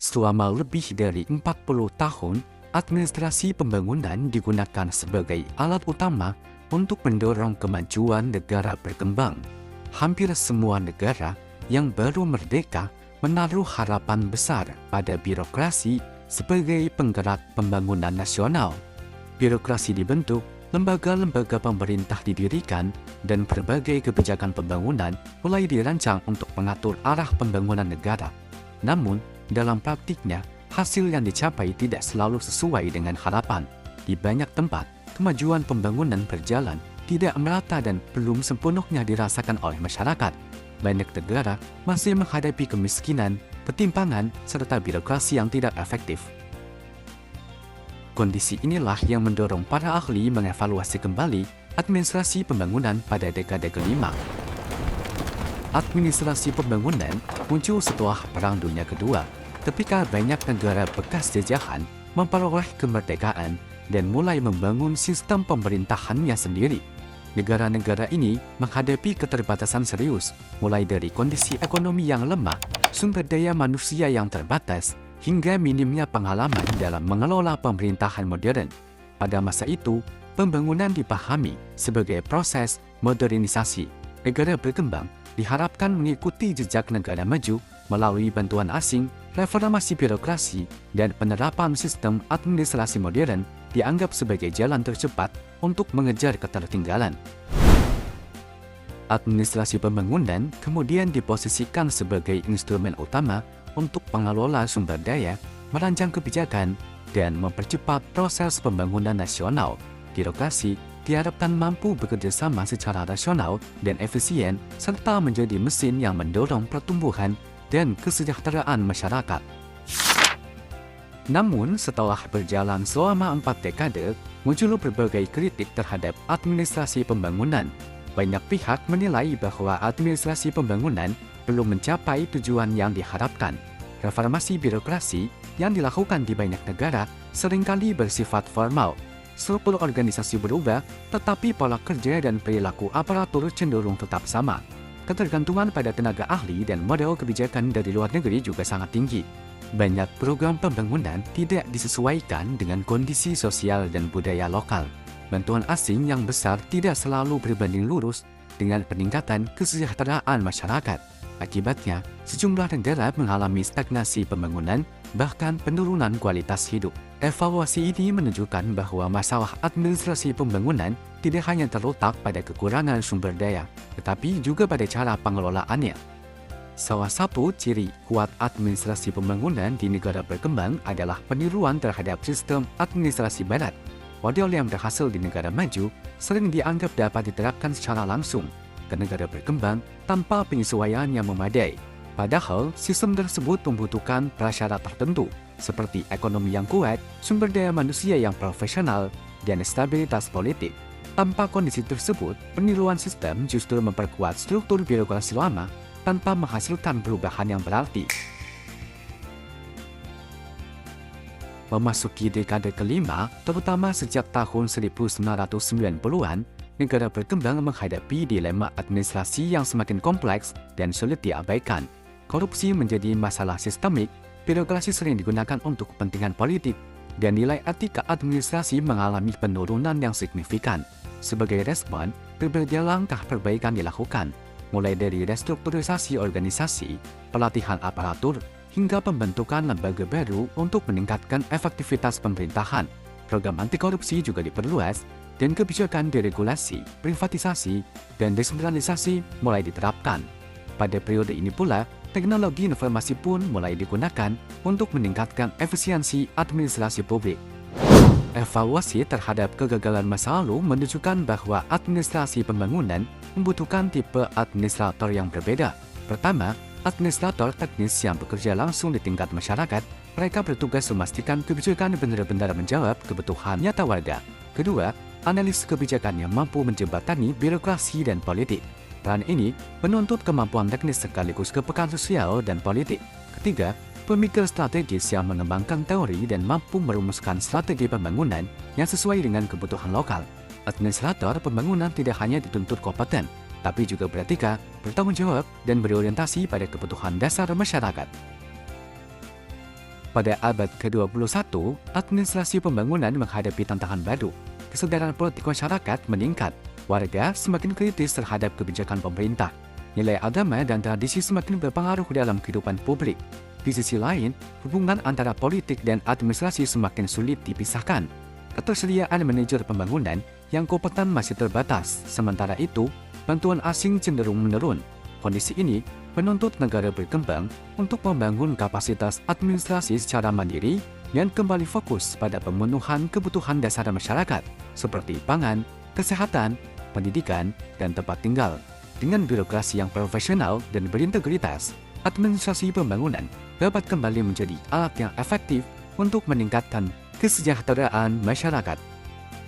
Selama lebih dari 40 tahun, administrasi pembangunan digunakan sebagai alat utama untuk mendorong kemajuan negara berkembang. Hampir semua negara yang baru merdeka menaruh harapan besar pada birokrasi sebagai penggerak pembangunan nasional. Birokrasi dibentuk, lembaga-lembaga pemerintah didirikan, dan berbagai kebijakan pembangunan mulai dirancang untuk mengatur arah pembangunan negara. Namun, dalam praktiknya, hasil yang dicapai tidak selalu sesuai dengan harapan. Di banyak tempat, kemajuan pembangunan berjalan tidak merata dan belum sepenuhnya dirasakan oleh masyarakat. Banyak negara masih menghadapi kemiskinan, ketimpangan, serta birokrasi yang tidak efektif. Kondisi inilah yang mendorong para ahli mengevaluasi kembali administrasi pembangunan pada dekade kelima. Administrasi pembangunan muncul setelah Perang Dunia Kedua, ketika banyak negara bekas jajahan memperoleh kemerdekaan dan mulai membangun sistem pemerintahannya sendiri. Negara-negara ini menghadapi keterbatasan serius, mulai dari kondisi ekonomi yang lemah, sumber daya manusia yang terbatas, hingga minimnya pengalaman dalam mengelola pemerintahan modern. Pada masa itu, pembangunan dipahami sebagai proses modernisasi. Negara berkembang diharapkan mengikuti jejak negara maju melalui bantuan asing, reformasi birokrasi, dan penerapan sistem administrasi modern dianggap sebagai jalan tercepat untuk mengejar ketertinggalan. Administrasi pembangunan kemudian diposisikan sebagai instrumen utama untuk mengelola sumber daya, merancang kebijakan, dan mempercepat proses pembangunan nasional. Birokrasi diharapkan mampu bekerja sama secara rasional dan efisien, serta menjadi mesin yang mendorong pertumbuhan dan kesejahteraan masyarakat. Namun, setelah berjalan selama 4 dekade, muncul berbagai kritik terhadap administrasi pembangunan. Banyak pihak menilai bahwa administrasi pembangunan belum mencapai tujuan yang diharapkan. Reformasi birokrasi yang dilakukan di banyak negara seringkali bersifat formal. Struktur organisasi berubah, tetapi pola kerja dan perilaku aparatur cenderung tetap sama. Ketergantungan pada tenaga ahli dan model kebijakan dari luar negeri juga sangat tinggi. Banyak program pembangunan tidak disesuaikan dengan kondisi sosial dan budaya lokal. Bantuan asing yang besar tidak selalu berbanding lurus dengan peningkatan kesejahteraan masyarakat. Akibatnya, sejumlah negara mengalami stagnasi pembangunan, bahkan penurunan kualitas hidup. Evaluasi ini menunjukkan bahwa masalah administrasi pembangunan tidak hanya terletak pada kekurangan sumber daya, tetapi juga pada cara pengelolaannya. Salah satu ciri kuat administrasi pembangunan di negara berkembang adalah peniruan terhadap sistem administrasi barat. Model yang berhasil di negara maju sering dianggap dapat diterapkan secara langsung ke negara berkembang tanpa penyesuaian yang memadai. Padahal, sistem tersebut membutuhkan prasyarat tertentu, seperti ekonomi yang kuat, sumber daya manusia yang profesional, dan stabilitas politik. Tanpa kondisi tersebut, peniruan sistem justru memperkuat struktur birokrasi lama tanpa menghasilkan perubahan yang berarti. Memasuki dekade kelima, terutama sejak tahun 1990-an, negara berkembang menghadapi dilema administrasi yang semakin kompleks dan sulit diabaikan. Korupsi menjadi masalah sistemik, birokrasi sering digunakan untuk kepentingan politik, dan nilai etika administrasi mengalami penurunan yang signifikan. Sebagai respon, berbagai langkah perbaikan dilakukan, mulai dari restrukturisasi organisasi, pelatihan aparatur, hingga pembentukan lembaga baru untuk meningkatkan efektivitas pemerintahan. Program anti korupsi juga diperluas, dan kebijakan deregulasi, privatisasi, dan desentralisasi mulai diterapkan. Pada periode ini pula, teknologi informasi pun mulai digunakan untuk meningkatkan efisiensi administrasi publik. Evaluasi terhadap kegagalan masa lalu menunjukkan bahwa administrasi pembangunan membutuhkan tipe administrator yang berbeda. Pertama, administrator teknis yang bekerja langsung di tingkat masyarakat. Mereka bertugas memastikan kebijakan benar-benar menjawab kebutuhan nyata warga. Kedua, analis kebijakan yang mampu menjembatani birokrasi dan politik. Peran ini menuntut kemampuan teknis sekaligus kepekaan sosial dan politik. Ketiga, pemikir strategis yang mengembangkan teori dan mampu merumuskan strategi pembangunan yang sesuai dengan kebutuhan lokal. Administrator pembangunan tidak hanya dituntut kompeten, tapi juga beretika, bertanggung jawab, dan berorientasi pada kebutuhan dasar masyarakat. Pada abad ke-21, administrasi pembangunan menghadapi tantangan baru. Kesedaran politik masyarakat meningkat, warga semakin kritis terhadap kebijakan pemerintah. Nilai agama dan tradisi semakin berpengaruh dalam kehidupan publik. Di sisi lain, hubungan antara politik dan administrasi semakin sulit dipisahkan. Ketersediaan manajer pembangunan yang kompeten masih terbatas, sementara itu, bantuan asing cenderung menurun. Kondisi ini menuntut negara berkembang untuk membangun kapasitas administrasi secara mandiri dan kembali fokus pada pemenuhan kebutuhan dasar masyarakat, seperti pangan, kesehatan, pendidikan, dan tempat tinggal. Dengan birokrasi yang profesional dan berintegritas, administrasi pembangunan dapat kembali menjadi alat yang efektif untuk meningkatkan kesejahteraan masyarakat.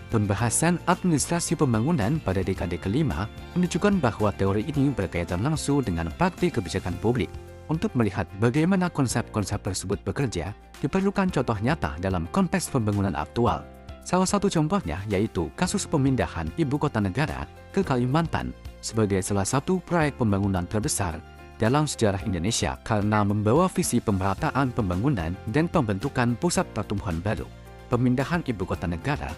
Pembahasan administrasi pembangunan pada dekade kelima menunjukkan bahwa teori ini berkaitan langsung dengan praktik kebijakan publik. Untuk melihat bagaimana konsep-konsep tersebut bekerja, diperlukan contoh nyata dalam konteks pembangunan aktual. Salah satu contohnya yaitu kasus pemindahan ibu kota negara ke Kalimantan sebagai salah satu proyek pembangunan terbesar dalam sejarah Indonesia karena membawa visi pemerataan pembangunan dan pembentukan pusat pertumbuhan baru. Pemindahan ibu kota negara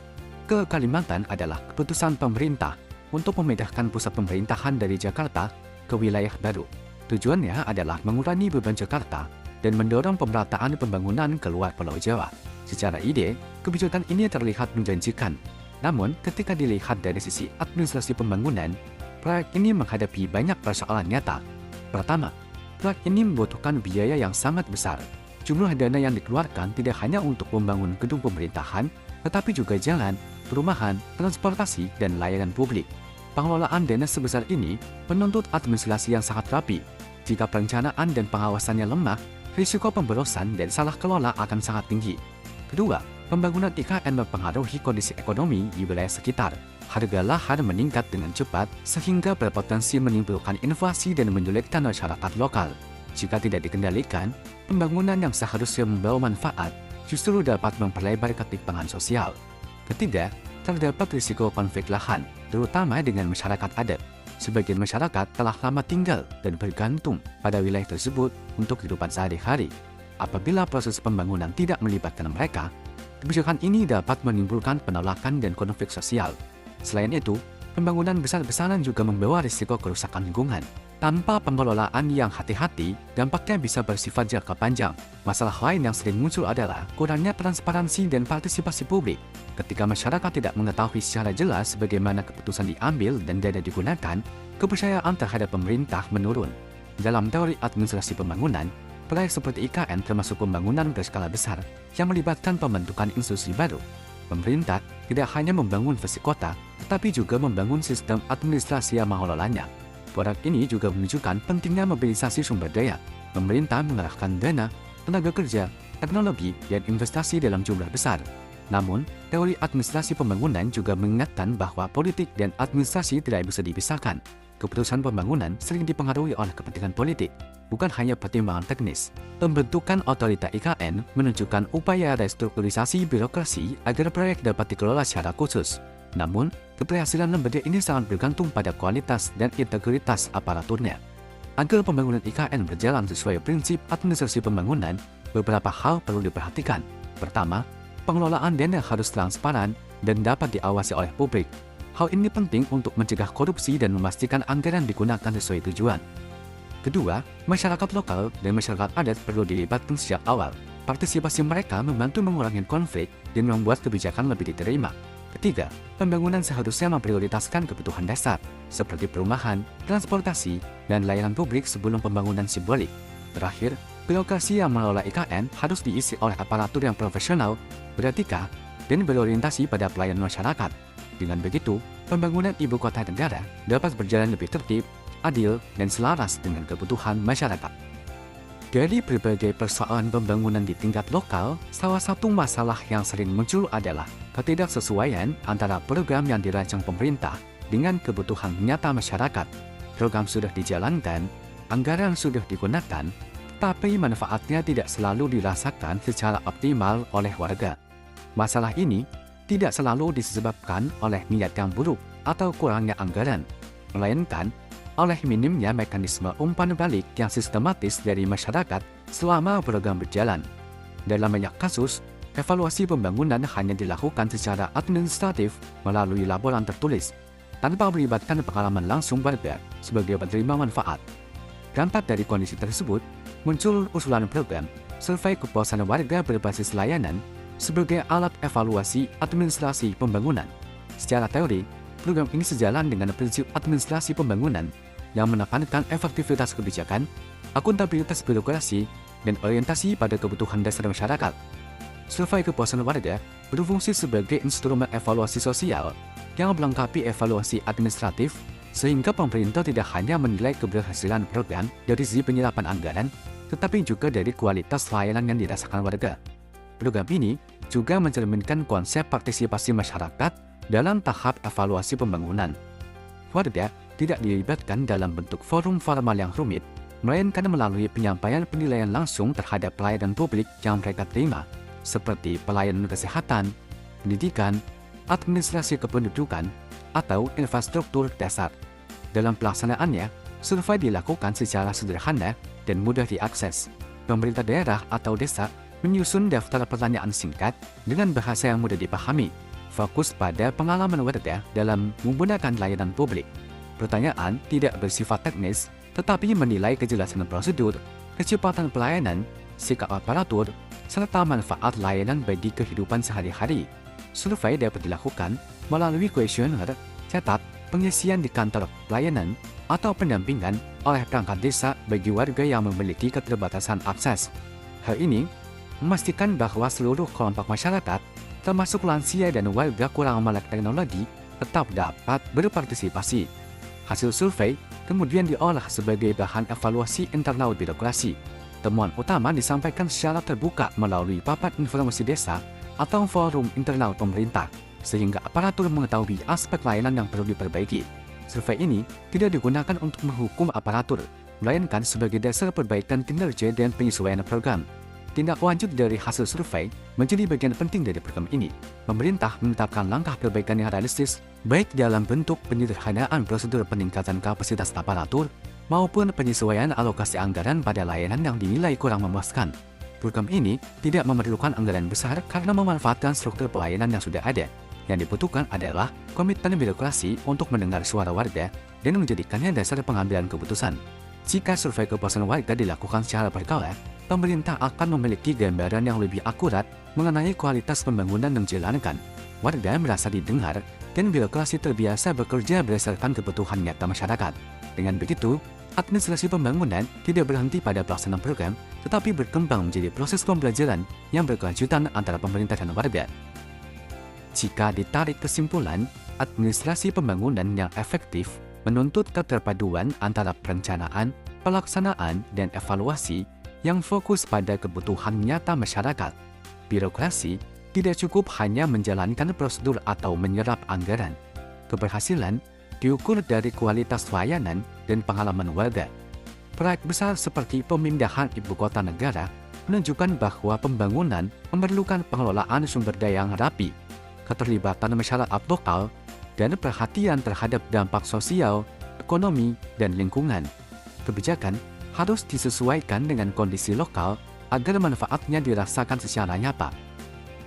ke Kalimantan adalah keputusan pemerintah untuk memindahkan pusat pemerintahan dari Jakarta ke wilayah baru. Tujuannya adalah mengurangi beban Jakarta dan mendorong pemerataan pembangunan keluar Pulau Jawa. Secara ide, kebijakan ini terlihat menjanjikan. Namun, ketika dilihat dari sisi administrasi pembangunan, proyek ini menghadapi banyak persoalan nyata. Pertama, proyek ini membutuhkan biaya yang sangat besar. Jumlah dana yang dikeluarkan tidak hanya untuk membangun gedung pemerintahan, tetapi juga jalan, perumahan, transportasi, dan layanan publik. Pengelolaan dana sebesar ini menuntut administrasi yang sangat rapi. Jika perencanaan dan pengawasannya lemah, risiko pemborosan dan salah kelola akan sangat tinggi. Kedua, pembangunan IKN mempengaruhi kondisi ekonomi di wilayah sekitar. Harga lahan meningkat dengan cepat sehingga berpotensi menimbulkan inflasi dan menyulitkan masyarakat lokal. Jika tidak dikendalikan, pembangunan yang seharusnya membawa manfaat justru dapat memperlebar ketimpangan sosial. Ketiga, terdapat risiko konflik lahan, terutama dengan masyarakat adat. Sebagian masyarakat telah lama tinggal dan bergantung pada wilayah tersebut untuk kehidupan sehari-hari. Apabila proses pembangunan tidak melibatkan mereka, kebijakan ini dapat menimbulkan penolakan dan konflik sosial. Selain itu, pembangunan besar-besaran juga membawa risiko kerusakan lingkungan. Tanpa pengelolaan yang hati-hati, dampaknya bisa bersifat jangka panjang. Masalah lain yang sering muncul adalah kurangnya transparansi dan partisipasi publik. Ketika masyarakat tidak mengetahui secara jelas bagaimana keputusan diambil dan dana digunakan, kepercayaan terhadap pemerintah menurun. Dalam teori administrasi pembangunan, proyek seperti IKN termasuk pembangunan berskala besar yang melibatkan pembentukan institusi baru. Pemerintah tidak hanya membangun fisik kota, tetapi juga membangun sistem administrasi yang mengelolanya. Proyek ini juga menunjukkan pentingnya mobilisasi sumber daya. Pemerintah mengerahkan dana, tenaga kerja, teknologi, dan investasi dalam jumlah besar. Namun, teori administrasi pembangunan juga mengingatkan bahwa politik dan administrasi tidak bisa dipisahkan. Keputusan pembangunan sering dipengaruhi oleh kepentingan politik, bukan hanya pertimbangan teknis. Pembentukan otorita IKN menunjukkan upaya restrukturisasi birokrasi agar proyek dapat dikelola secara khusus. Namun, keberhasilan lembaga ini sangat bergantung pada kualitas dan integritas aparaturnya. Agar pembangunan IKN berjalan sesuai prinsip administrasi pembangunan, beberapa hal perlu diperhatikan. Pertama, pengelolaan dana harus transparan dan dapat diawasi oleh publik. Hal ini penting untuk mencegah korupsi dan memastikan anggaran digunakan sesuai tujuan. Kedua, masyarakat lokal dan masyarakat adat perlu dilibatkan sejak awal. Partisipasi mereka membantu mengurangi konflik dan membuat kebijakan lebih diterima. Ketiga, pembangunan seharusnya memprioritaskan kebutuhan dasar, seperti perumahan, transportasi, dan layanan publik sebelum pembangunan simbolik. Terakhir, birokrasi yang mengelola IKN harus diisi oleh aparatur yang profesional, beretika, dan berorientasi pada pelayanan masyarakat. Dengan begitu, pembangunan ibu kota negara dapat berjalan lebih tertib, adil, dan selaras dengan kebutuhan masyarakat. Dari berbagai persoalan pembangunan di tingkat lokal, salah satu masalah yang sering muncul adalah ketidaksesuaian antara program yang dirancang pemerintah dengan kebutuhan nyata masyarakat. Program sudah dijalankan, anggaran sudah digunakan, tapi manfaatnya tidak selalu dirasakan secara optimal oleh warga. Masalah ini tidak selalu disebabkan oleh niat yang buruk atau kurangnya anggaran, melainkan oleh minimnya mekanisme umpan balik yang sistematis dari masyarakat selama program berjalan. Dalam banyak kasus, evaluasi pembangunan hanya dilakukan secara administratif melalui laporan tertulis, tanpa melibatkan pengalaman langsung warga sebagai penerima manfaat. Dampak dari kondisi tersebut, muncul usulan program survei kepuasan warga berbasis layanan sebagai alat evaluasi administrasi pembangunan. Secara teori, program ini sejalan dengan prinsip administrasi pembangunan yang menekankan efektivitas kebijakan, akuntabilitas birokrasi, dan orientasi pada kebutuhan dasar masyarakat. Survei kepuasan warga berfungsi sebagai instrumen evaluasi sosial yang melengkapi evaluasi administratif, sehingga pemerintah tidak hanya menilai keberhasilan program dari sisi penyerapan anggaran, tetapi juga dari kualitas layanan yang dirasakan warga. Program ini juga mencerminkan konsep partisipasi masyarakat dalam tahap evaluasi pembangunan. Warga tidak dilibatkan dalam bentuk forum formal yang rumit, melainkan melalui penyampaian penilaian langsung terhadap pelayanan publik yang mereka terima, seperti pelayanan kesehatan, pendidikan, administrasi kependudukan, atau infrastruktur dasar. Dalam pelaksanaannya, survei dilakukan secara sederhana dan mudah diakses. Pemerintah daerah atau desa menyusun daftar pertanyaan singkat dengan bahasa yang mudah dipahami, fokus pada pengalaman warga dalam menggunakan layanan publik. Pertanyaan tidak bersifat teknis, tetapi menilai kejelasan prosedur, kecepatan pelayanan, sikap aparatur, serta manfaat layanan bagi kehidupan sehari-hari. Survei dapat dilakukan melalui kuesioner, cetak, pengisian di kantor pelayanan, atau pendampingan oleh perangkat desa bagi warga yang memiliki keterbatasan akses. Hal ini memastikan bahwa seluruh kelompok masyarakat, termasuk lansia dan warga kurang melek teknologi, tetap dapat berpartisipasi. Hasil survei kemudian diolah sebagai bahan evaluasi internal birokrasi. Temuan utama disampaikan secara terbuka melalui papan informasi desa atau forum internal pemerintah, sehingga aparatur mengetahui aspek layanan yang perlu diperbaiki. Survei ini tidak digunakan untuk menghukum aparatur, melainkan sebagai dasar perbaikan kinerja dan penyesuaian program. Tindak lanjut dari hasil survei menjadi bagian penting dari program ini. Pemerintah menetapkan langkah perbaikan yang realistis, baik dalam bentuk penyederhanaan prosedur peningkatan kapasitas aparatur maupun penyesuaian alokasi anggaran pada layanan yang dinilai kurang memuaskan. Program ini tidak memerlukan anggaran besar karena memanfaatkan struktur pelayanan yang sudah ada. Yang dibutuhkan adalah komitmen birokrasi untuk mendengar suara warga dan menjadikannya dasar pengambilan keputusan. Jika survei kepuasan warga dilakukan secara berkala, pemerintah akan memiliki gambaran yang lebih akurat mengenai kualitas pembangunan yang dijalankan. Warga merasa didengar dan birokrasi terbiasa bekerja berdasarkan kebutuhan nyata masyarakat. Dengan begitu, administrasi pembangunan tidak berhenti pada pelaksanaan program, tetapi berkembang menjadi proses pembelajaran yang berkelanjutan antara pemerintah dan warga. Jika ditarik kesimpulan, administrasi pembangunan yang efektif menuntut keterpaduan antara perencanaan, pelaksanaan, dan evaluasi yang fokus pada kebutuhan nyata masyarakat. Birokrasi tidak cukup hanya menjalankan prosedur atau menyerap anggaran. Keberhasilan diukur dari kualitas layanan dan pengalaman warga. Proyek besar seperti pemindahan ibu kota negara menunjukkan bahwa pembangunan memerlukan pengelolaan sumber daya yang rapi, keterlibatan masyarakat lokal, dan perhatian terhadap dampak sosial, ekonomi, dan lingkungan. Kebijakan harus disesuaikan dengan kondisi lokal agar manfaatnya dirasakan secara nyata.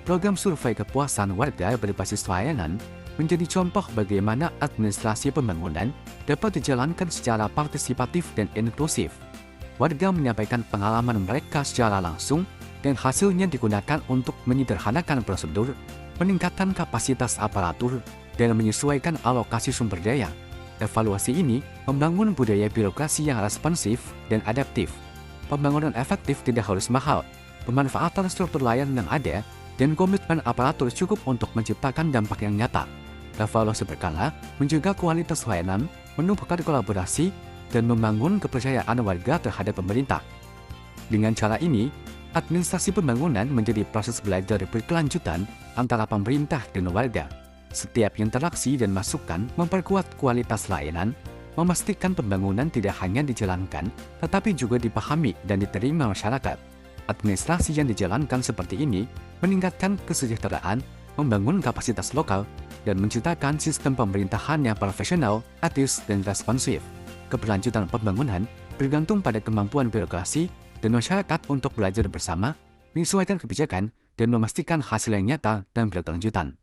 Program survei kepuasan warga berbasis layanan menjadi contoh bagaimana administrasi pembangunan dapat dijalankan secara partisipatif dan inklusif. Warga menyampaikan pengalaman mereka secara langsung dan hasilnya digunakan untuk menyederhanakan prosedur, meningkatkan kapasitas aparatur, dan menyesuaikan alokasi sumber daya. Evaluasi ini membangun budaya birokrasi yang responsif dan adaptif. Pembangunan efektif tidak harus mahal. Pemanfaatan struktur layanan yang ada dan komitmen aparatur cukup untuk menciptakan dampak yang nyata. Evaluasi berkala menjaga kualitas layanan, menumbuhkan kolaborasi, dan membangun kepercayaan warga terhadap pemerintah. Dengan cara ini, administrasi pembangunan menjadi proses belajar berkelanjutan antara pemerintah dan warga. Setiap interaksi dan masukan memperkuat kualitas layanan, memastikan pembangunan tidak hanya dijalankan, tetapi juga dipahami dan diterima masyarakat. Administrasi yang dijalankan seperti ini meningkatkan kesejahteraan, membangun kapasitas lokal, dan menciptakan sistem pemerintahan yang profesional, etis, dan responsif. Keberlanjutan pembangunan bergantung pada kemampuan birokrasi dan masyarakat untuk belajar bersama, menyesuaikan kebijakan dan memastikan hasil yang nyata dan berkelanjutan.